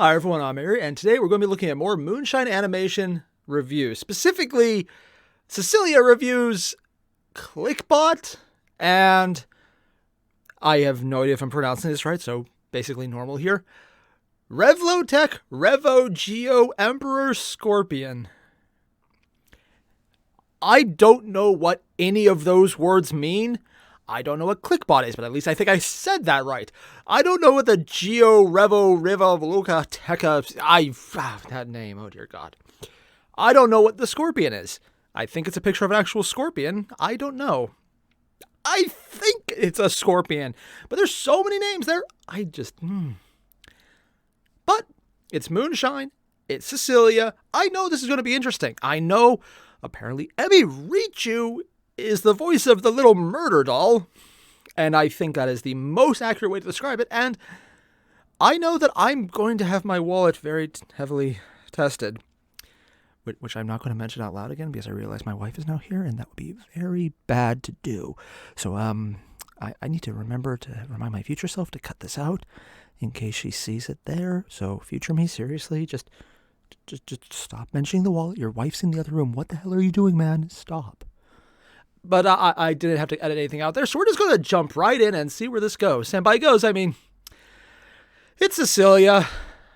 Hi everyone, I'm Airier, and today we're going to be looking at more Moonshine animation reviews. Specifically, Cecilia reviews Klickbot, and I have no idea if I'm pronouncing this right, so basically normal here. Revoltech Revo Geo Emperor Scorpion. I don't know what any of those words mean. I don't know what Klickbot is, but at least I think I said that right. I don't know what the Geo Revo Revoltech that name, oh dear God. I don't know what the scorpion is. I think it's a picture of an actual scorpion. I don't know. I think it's a scorpion, but there's so many names there. But it's Moonshine. It's Cecilia. I know this is going to be interesting. I know apparently Emmy Richu is the voice of the little murder doll, and I think that is the most accurate way to describe it, and I know that I'm going to have my wallet very heavily tested, which I'm not going to mention out loud again because I realize my wife is now here, and that would be very bad to do. So I need to remember to remind my future self to cut this out in case she sees it there. So future me, seriously, just stop mentioning the wallet. Your wife's in the other room. What the hell are you doing, man? Stop. But I didn't have to edit anything out there, so we're just going to jump right in and see where this goes. And by goes, I mean, it's Cecilia.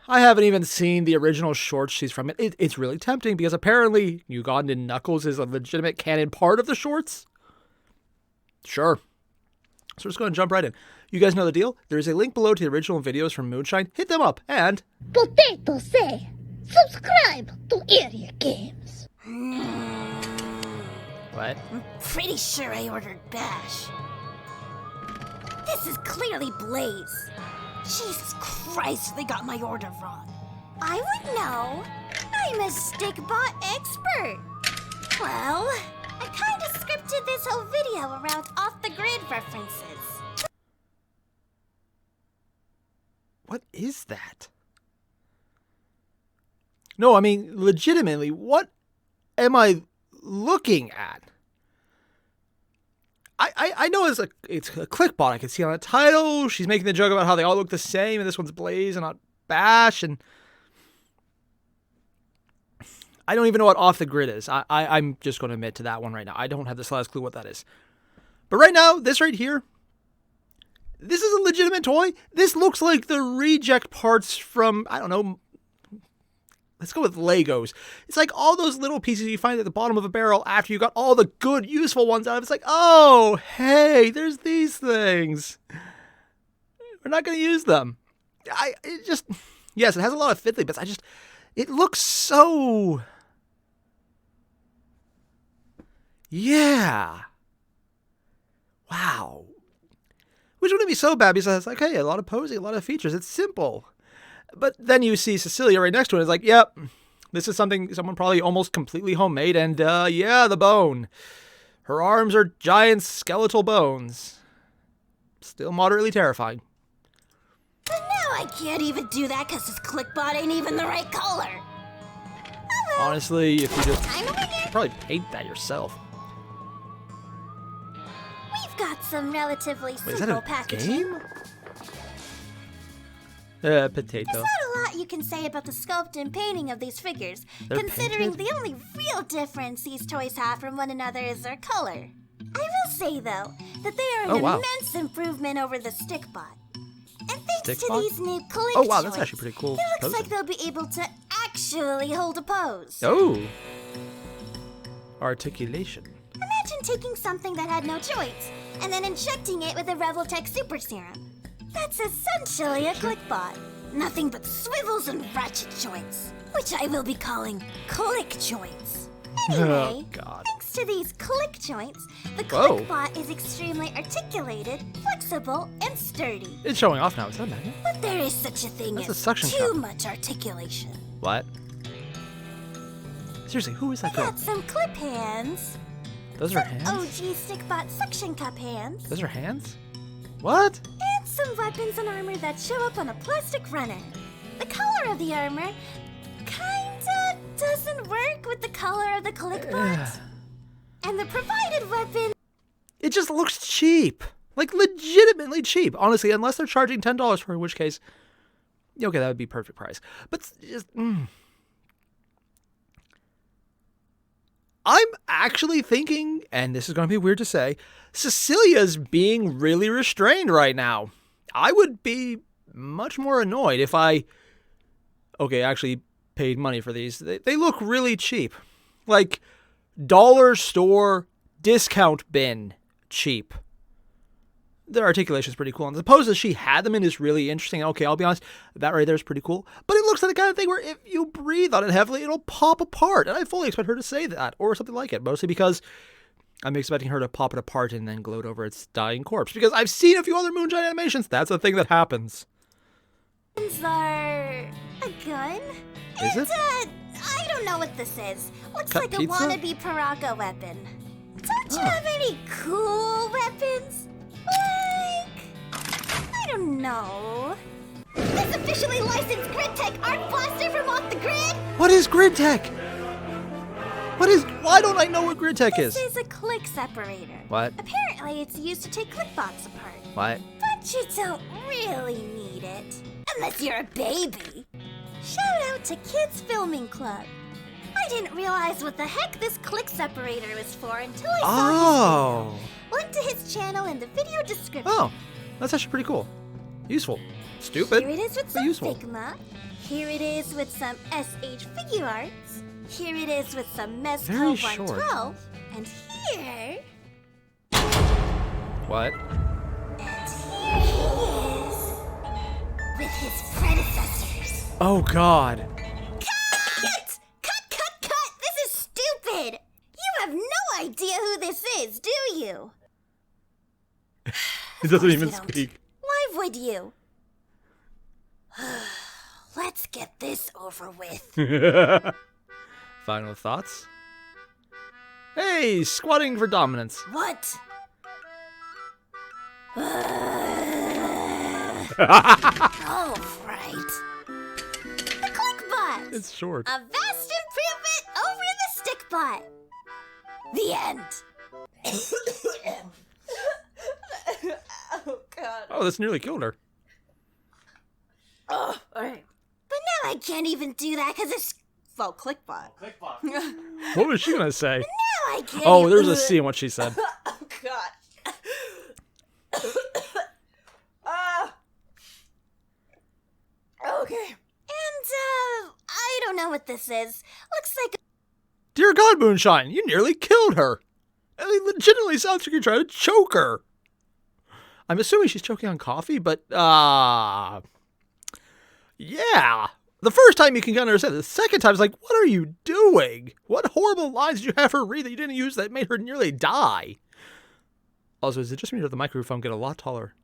I haven't even seen the original shorts she's from. It's really tempting because apparently Ugandan Knuckles is a legitimate canon part of the shorts. Sure. So we're just going to jump right in. You guys know the deal. There's a link below to the original videos from Moonshine. Hit them up and... Potato say, subscribe to Airier Games. What? I'm pretty sure I ordered Bash. This is clearly Blaze. Jesus Christ, they got my order wrong. I would know. I'm a Stickbot expert. Well, I kind of scripted this whole video around off-the-grid references. What is that? No, I mean, legitimately, what am I looking at? I know it's a Klickbot. I can see on the title. She's making the joke about how they all look the same, and this one's Blaze and not Bash, and I don't even know what off the grid is. I'm just going to admit to that one right now. I don't have the slightest clue what that is. But right now, this right here, this is a legitimate toy. This looks like the reject parts from, I don't know, let's go with Legos. It's like all those little pieces you find at the bottom of a barrel after you got all the good, useful ones out of it. It's like, oh, hey, there's these things. We're not going to use them. Yes, it has a lot of fiddly bits. It looks so... Yeah. Wow. Which wouldn't be so bad because it's like, hey, a lot of posing, a lot of features. It's simple. But then you see Cecilia right next to it. It's like, yep, this is something someone probably almost completely homemade. And yeah, the bone. Her arms are giant skeletal bones. Still moderately terrifying. But now I can't even do that because this Klickbot ain't even the right color. Honestly, if you just you'd probably paint that yourself. We've got some relatively Wait, is simple that a packaging. game? Potato. There's not a lot you can say about the sculpt and painting of these figures, considering painted? the only real difference these toys have from one another is their color. I will say, though, that they are an immense improvement over the Stickbot. And thanks to these new Klick wow, that's joints, actually pretty cool. It looks like they'll be able to actually hold a pose. Oh. Articulation. Imagine taking something that had no joints and then injecting it with a Revoltech Super Serum. That's essentially a Klickbot. Nothing but swivels and ratchet joints, which I will be calling Klick joints. Anyway, Oh, God. thanks to these Klick joints, the Klickbot is extremely articulated, flexible, and sturdy. It's showing off now. Is that a magnet? But there is such a thing That's a as suction too cup. much articulation. What? Seriously, who is that We girl? got some clip hands. Those are Some hands? OG Stickbot suction cup hands. Those are hands? What? And some weapons and armor that show up on a plastic runner. The color of the armor kinda doesn't work with the color of the Klickbot. And the provided weapon... It just looks cheap. Like, legitimately cheap. Honestly, unless they're charging $10 for it, in which case, Okay, that would be perfect price. But just, I'm actually thinking, and this is going to be weird to say, Cecilia's being really restrained right now. I would be much more annoyed if I, actually paid money for these. They look really cheap. Like, dollar store discount bin cheap. Their articulation is pretty cool. And the pose that she had them in is really interesting. Okay, I'll be honest, that right there is pretty cool. But it looks like the kind of thing where if you breathe on it heavily, it'll pop apart. And I fully expect her to say that or something like it. Mostly because I'm expecting her to pop it apart and then gloat over its dying corpse. Because I've seen a few other Moonshine animations. That's a thing that happens. Are a gun? Is it? I don't know what this is. Looks Cut like a pizza? wannabe Paraka weapon. Don't you have any cool weapons? Like, I don't know. This officially licensed Gridtech art blaster from off the grid? What is Gridtech? Why don't I know what Gridtech is? This is a click separator. What? Apparently it's used to take Klickbots apart. What? But you don't really need it. Unless you're a baby. Shout out to Kids Filming Club. I didn't realize what the heck this click separator was for until I saw his video. Link to his channel in the video description. Oh, that's actually pretty cool. Useful. Stupid, Here it is with but some useful. Figma. Here it is with some SH figure arts. Here it is with some Mezco Very short. 112. And here... What? And here he is. With his predecessors. Oh, God. Cut! Cut! This is stupid! You have no idea who this is, do you? It doesn't course even you don't. speak. Why would you? Let's get this over with. Final thoughts? Hey, squatting for dominance. What? Oh, right. The Klickbot! It's short. A vast improvement over the Stickbot. The end. Oh, God. Oh, this nearly killed her. Oh, alright. But now I can't even do that because it's... Well, Klickbot. What was she going to say? Now I can't Oh, even... there's a C in what she said. Oh, God. Okay. And, I don't know what this is. Looks like... Dear God, Moonshine, you nearly killed her. It legitimately sounds like you're trying to choke her. I'm assuming she's choking on coffee, but, yeah. The first time you can kind of understand. The second time, it's like, what are you doing? What horrible lines did you have her read that you didn't use that made her nearly die? Also, is it just me or did the microphone get a lot taller?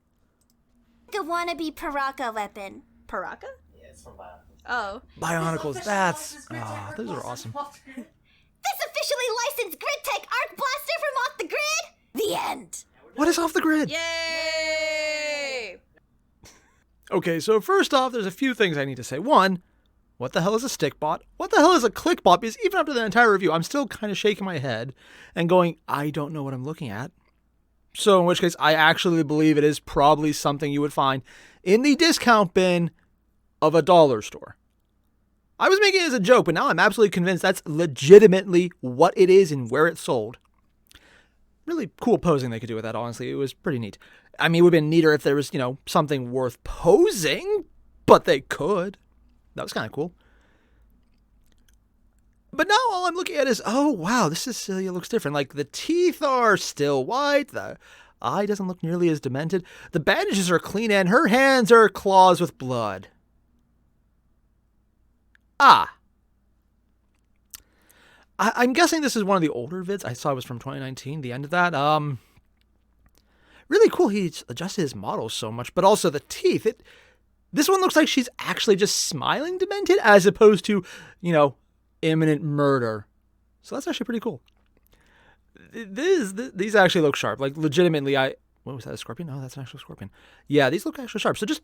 a wannabe Paraka weapon. Paraka? Yeah, it's from Bionicles. Oh. Bionicles, that's... those are awesome. This officially licensed Gridtech arc blaster from off the grid? The end. What is off the grid? Yay! Okay, so first off, there's a few things I need to say. One, what the hell is a stickbot? What the hell is a clickbot? Because even after the entire review, I'm still kind of shaking my head and going, I don't know what I'm looking at. So in which case, I actually believe it is probably something you would find in the discount bin of a dollar store. I was making it as a joke, but now I'm absolutely convinced that's legitimately what it is and where it's sold. Really cool posing they could do with that, honestly. It was pretty neat. I mean, it would have been neater if there was, something worth posing, but they could. That was kind of cool. But now all I'm looking at is, oh, wow, this Cecilia looks different. Like, the teeth are still white. The eye doesn't look nearly as demented. The bandages are clean, and her hands are claws with blood. I'm guessing this is one of the older vids. I saw it was from 2019, the end of that. Really cool he adjusted his model so much, but also the teeth. This one looks like she's actually just smiling demented as opposed to, imminent murder. So that's actually pretty cool. These actually look sharp. Like, legitimately, what was that, a scorpion? No, that's an actual scorpion. Yeah, these look actually sharp. So just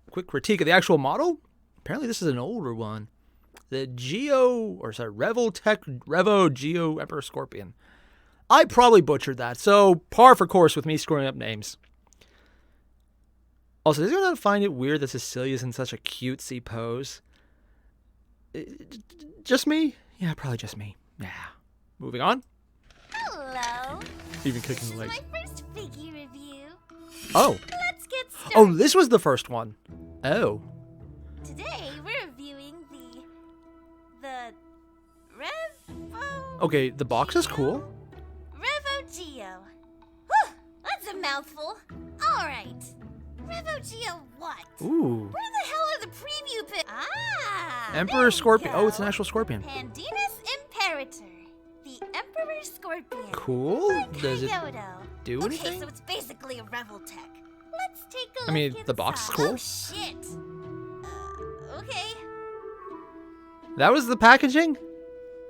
a quick critique of the actual model. Apparently this is an older one. The Revoltech Revo Geo Emperor Scorpion. I probably butchered that, so par for course with me screwing up names. Also, does anyone not find it weird that Cecilia's in such a cutesy pose? Just me? Yeah, probably just me. Yeah. Moving on. Hello. Even kicking the This is legs. my first figure review. Oh. Let's get started. Oh, this was the first one. Oh. Today we're reviewing the Revo. Okay, the box is cool. Revo Geo. Whew, that's a mouthful. All right. Revo Geo what? Ooh. Where the hell are the preview Ah. Emperor there we Scorpion. go. Oh, it's an actual scorpion. Pandinus Imperator. The Emperor Scorpion. Cool. Does it Kyoto. do Okay, anything? so it's basically a Revoltech. Let's take a look I mean, inside. the box is cool. Oh, shit. Okay. That was the packaging?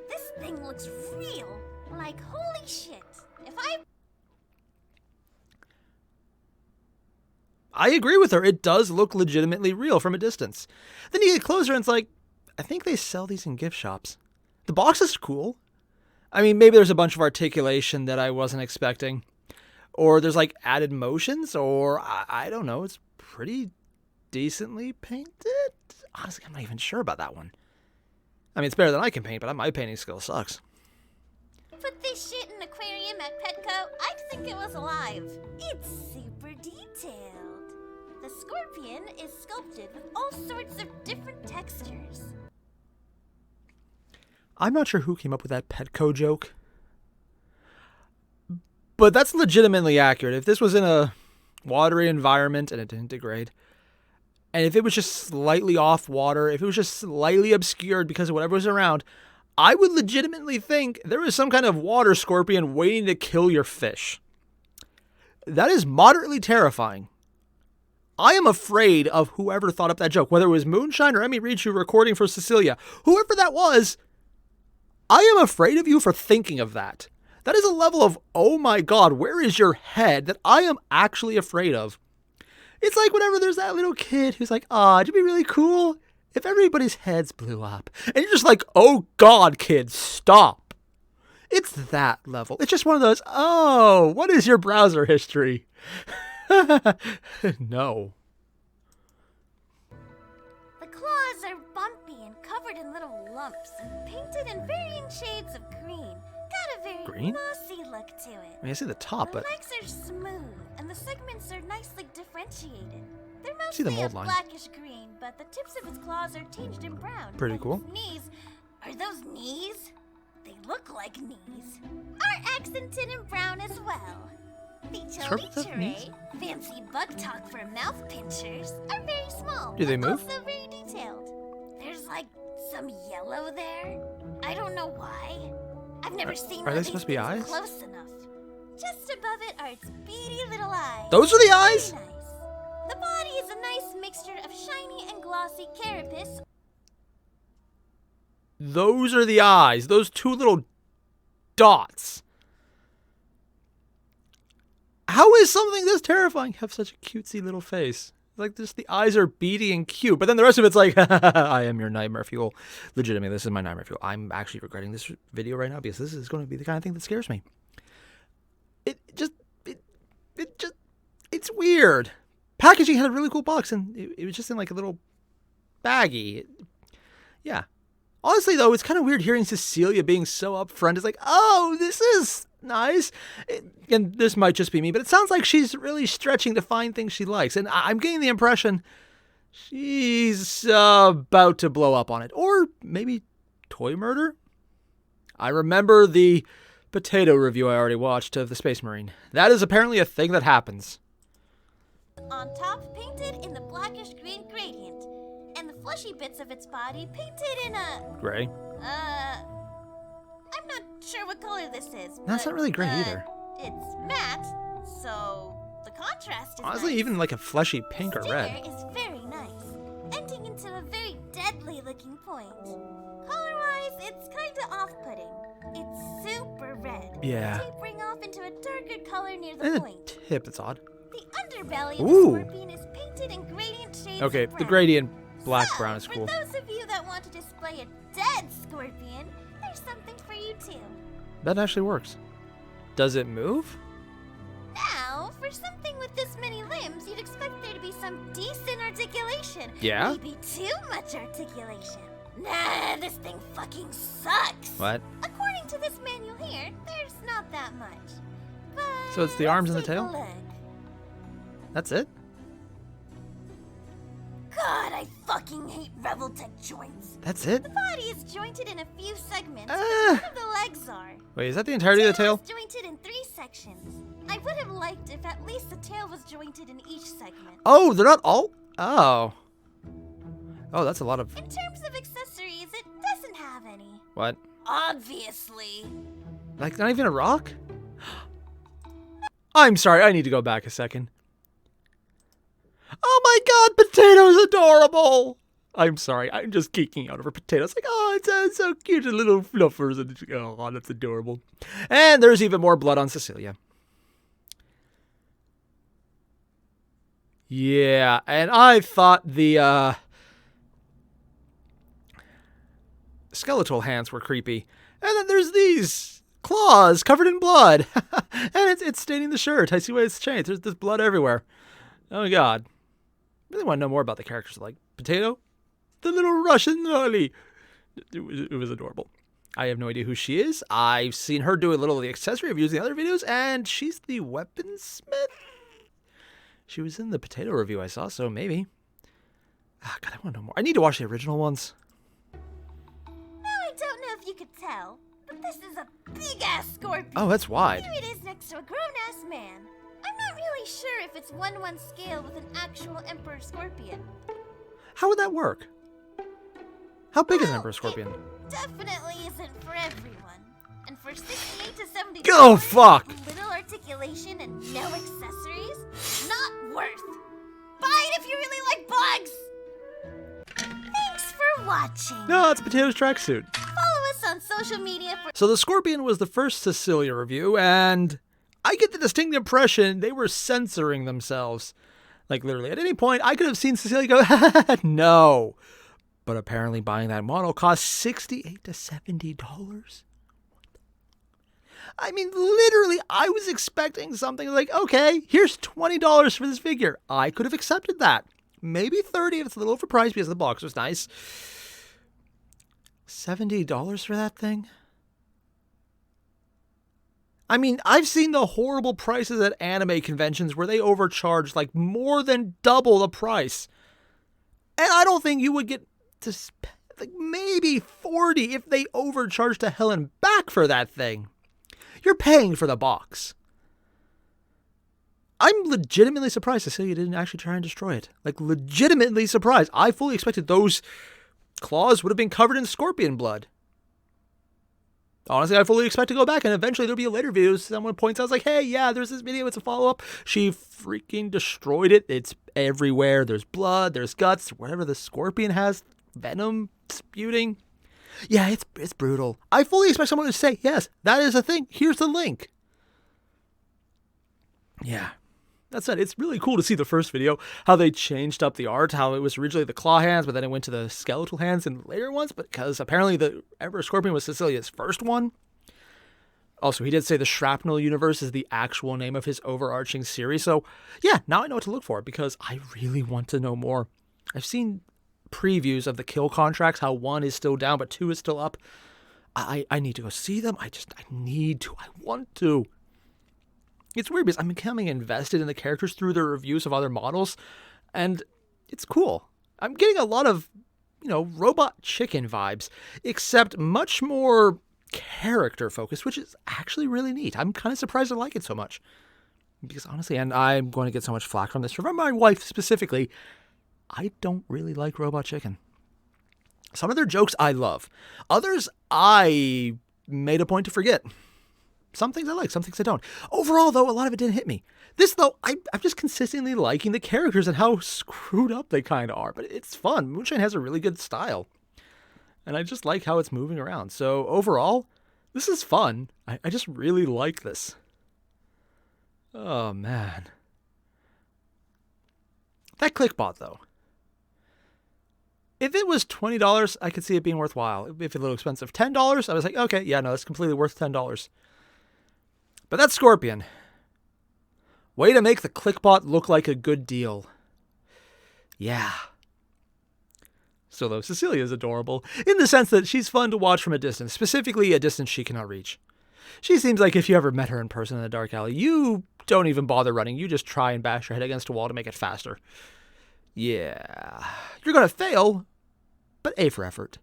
This thing looks real. Like, holy shit. I agree with her. It does look legitimately real from a distance. Then you get closer and it's like, I think they sell these in gift shops. The box is cool. I mean, maybe there's a bunch of articulation that I wasn't expecting. Or there's like added motions, or I don't know. It's pretty decently painted. Honestly, I'm not even sure about that one. I mean, it's better than I can paint, but my painting skill sucks. Put this shit in an aquarium at Petco, I'd think it was alive. It's super detailed. The scorpion is sculpted with all sorts of different textures. I'm not sure who came up with that Petco joke. But that's legitimately accurate. If this was in a watery environment and it didn't degrade, and if it was just slightly off water, if it was just slightly obscured because of whatever was around, I would legitimately think there was some kind of water scorpion waiting to kill your fish. That is moderately terrifying. I am afraid of whoever thought up that joke, whether it was Moonshine or Emmy Richu recording for Cecilia. Whoever that was, I am afraid of you for thinking of that. That is a level of, oh my god, where is your head, that I am actually afraid of. It's like whenever there's that little kid who's like, it'd be really cool if everybody's heads blew up. And you're just like, oh god, kid, stop. It's that level. It's just one of those, oh, what is your browser history? No. The claws are bumpy and covered in little lumps and painted in varying shades of green. Got a very Green? glossy look to it. I mean, I see the top, The but legs are smooth and the segments are nicely differentiated. They're see the mostly a mold line. blackish green, but the tips of its claws are tinged in brown. Pretty And cool. its knees, are those knees? They look like knees. Are accented in brown as well. The Scorpions have knees? fancy bug talk for mouth pinchers, are very small. Do they but move? Also very detailed. There's like some yellow there. I don't know why. I've never seen are one they of these supposed to be things eyes? close enough. Just above it are its beady little eyes. Those are the eyes? Very nice. The body is a nice mixture of shiny and glossy carapace. those are the eyes. Those two little dots. How is something this terrifying have such a cutesy little face? Like, just the eyes are beady and cute, but then the rest of it's like, I am your nightmare fuel. Legitimately, this is my nightmare fuel. I'm actually regretting this video right now because this is going to be the kind of thing that scares me. It's weird. Packaging had a really cool box, and it was just in like a little baggie. Yeah. Honestly, though, it's kind of weird hearing Cecilia being so upfront. It's like, oh, this is nice. And this might just be me, but it sounds like she's really stretching to find things she likes. And I'm getting the impression she's about to blow up on it. Or maybe toy murder? I remember the potato review I already watched of the Space Marine. That is apparently a thing that happens. On top, painted in the blackish green gradient. And the fleshy bits of its body painted in a... Gray. I'm not sure what color this is. That's but, not really gray either. It's matte, so the contrast is Honestly, nice. even like a fleshy pink or red. Stinger is very nice, ending into a very deadly looking point. Color-wise, it's kind of off-putting. It's super red. Yeah. Tapering off into a darker color near the And point. the tip, it's odd. The underbelly of Ooh. the scorpion is painted in gradient shades Okay, of brown. the gradient black-brown is For cool. those of you that want to display a dead scorpion, there's something for you too. That actually works. Does it move? Now, know, for something with this many limbs, you'd expect there to be some decent articulation. Yeah? Maybe too much articulation. Nah, this thing fucking sucks. What? According to this manual here, there's not that much. But So it's the arms and the let's tail? take a look. That's it? God, I fucking hate Revoltech joints. That's it? The body is jointed in a few segments, but Ah. none of the legs are. Wait, is that the entirety of the tail? is jointed in 3 sections. I would have liked if at least the tail was jointed in each segment. Oh, they're not all? Oh. Oh, that's a lot of... In terms of accessories, it doesn't have any. What? Obviously. Like, not even a rock? I'm sorry, I need to go back a second. Oh my god, Potato's adorable! I'm sorry, I'm just geeking out over Potatoes. Like, oh, it's so cute, the little fluffers. And, oh, that's adorable. And there's even more blood on Cecilia. Yeah, and I thought the skeletal hands were creepy. And then there's these claws covered in blood. And it's staining the shirt. I see why it's changed. There's blood everywhere. Oh god. I really want to know more about the characters. Like Potato, the little Russian lolly. It was adorable. I have no idea who she is. I've seen her do a little of the accessory reviews in the other videos, and she's the weaponsmith. She was in the Potato review I saw, so maybe. Ah, god, I want to know more. I need to watch the original ones. Now, I don't know if you could tell, but this is a big-ass scorpion. Oh, that's wide. Here it is next to a grown-ass man. I'm not really sure if it's 1-1 scale with an actual Emperor Scorpion. How would that work? How big is an Emperor Scorpion? It definitely isn't for everyone. And for 68 to 70 Oh, fuck! little articulation and no accessories, not worth. Buy it if you really like bugs! Thanks for watching. No, it's Potato's tracksuit. Follow us on social media for... So the Scorpion was the first Cecilia review, and I get the distinct impression they were censoring themselves. Like, literally, at any point, I could have seen Cecilia go, no. But apparently buying that model cost $68 to $70. I mean, literally, I was expecting something like, okay, here's $20 for this figure. I could have accepted that. Maybe $30 if it's a little overpriced because the box was nice. $70 for that thing? I mean, I've seen the horrible prices at anime conventions where they overcharge like more than double the price. And I don't think you would get to spend like maybe $40 if they overcharge to hell and back for that thing. You're paying for the box. I'm legitimately surprised Cecilia didn't actually try and destroy it. Like, legitimately surprised. I fully expected those claws would have been covered in scorpion blood. Honestly, I fully expect to go back and eventually there'll be a later video. Someone points out, like, hey, yeah, there's this video. It's a follow-up. She freaking destroyed it. It's everywhere. There's blood. There's guts. Whatever the scorpion has. Venom spewing. Yeah, it's brutal. I fully expect someone to say, yes, that is a thing. Here's the link. Yeah. That said, it's really cool to see the first video, how they changed up the art, how it was originally the claw hands, but then it went to the skeletal hands in later ones, because apparently the Emperor Scorpion was Cecilia's first one. Also, he did say the Shrapnel Universe is the actual name of his overarching series, so yeah, now I know what to look for, because I really want to know more. I've seen previews of the kill contracts, how 1 is still down, but 2 is still up. I need to go see them. I want to. It's weird because I'm becoming invested in the characters through their reviews of other models, and it's cool. I'm getting a lot of, Robot Chicken vibes, except much more character focused, which is actually really neat. I'm kind of surprised I like it so much. Because honestly, and I'm going to get so much flack from this, from my wife specifically, I don't really like Robot Chicken. Some of their jokes I love. Others I made a point to forget. Some things I like, some things I don't. Overall, though, a lot of it didn't hit me. This, though, I'm just consistently liking the characters and how screwed up they kind of are. But it's fun. Moonshine has a really good style. And I just like how it's moving around. So overall, this is fun. I just really like this. Oh, man. That Klickbot, though. If it was $20, I could see it being worthwhile. If it's a little expensive. $10, I was like, okay, yeah, no, that's completely worth $10. But that Scorpion, Way to make the Klickbot look like a good deal. Yeah. So though, Cecilia is adorable, in the sense that she's fun to watch from a distance, specifically a distance she cannot reach. She seems like if you ever met her in person in a dark alley, you don't even bother running, you just try and bash your head against a wall to make it faster. Yeah. You're gonna fail, but A for effort.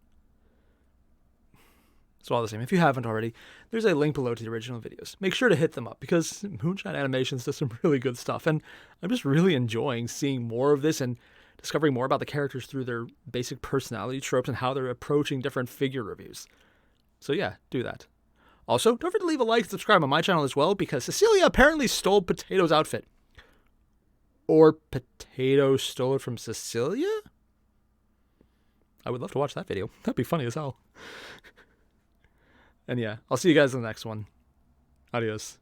So all the same, if you haven't already, there's a link below to the original videos. Make sure to hit them up, because Moonshine Animations does some really good stuff, and I'm just really enjoying seeing more of this and discovering more about the characters through their basic personality tropes and how they're approaching different figure reviews. So yeah, do that. Also, don't forget to leave a like and subscribe on my channel as well, because Cecilia apparently stole Potato's outfit. Or Potato stole it from Cecilia? I would love to watch that video. That'd be funny as hell. And yeah, I'll see you guys in the next one. Adios.